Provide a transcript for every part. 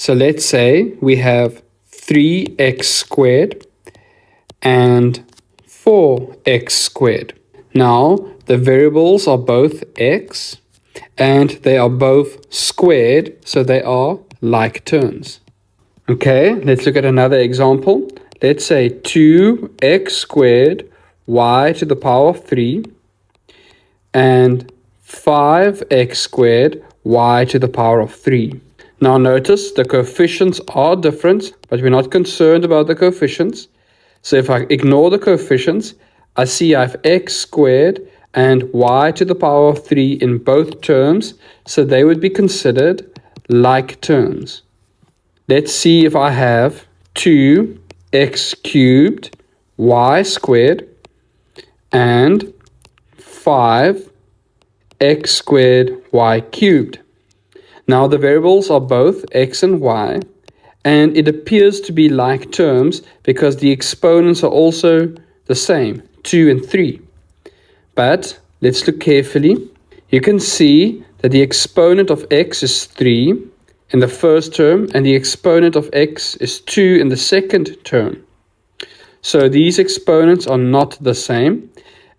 So let's say we have 3x squared and 4x squared. Now, the variables are both x and they are both squared, so they are like terms. Okay, let's look at another example. Let's say 2x squared y to the power of 3 and 5x squared y to the power of 3. Now notice the coefficients are different, but we're not concerned about the coefficients. So if I ignore the coefficients, I see I have x squared and y to the power of 3 in both terms, so they would be considered like terms. Let's see if I have 2x cubed y squared and 5x squared y cubed. Now the variables are both x and y, and it appears to be like terms because the exponents are also the same, 2 and 3. But let's look carefully. You can see that the exponent of x is 3 in the first term and the exponent of x is 2 in the second term. So these exponents are not the same,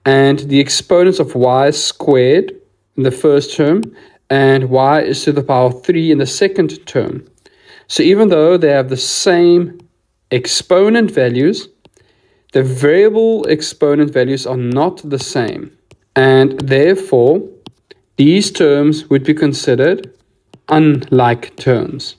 and the exponents of y squared in the first term and y is to the power 3 in the second term. So even though they have the same exponent values, the variable exponent values are not the same, and therefore these terms would be considered unlike terms.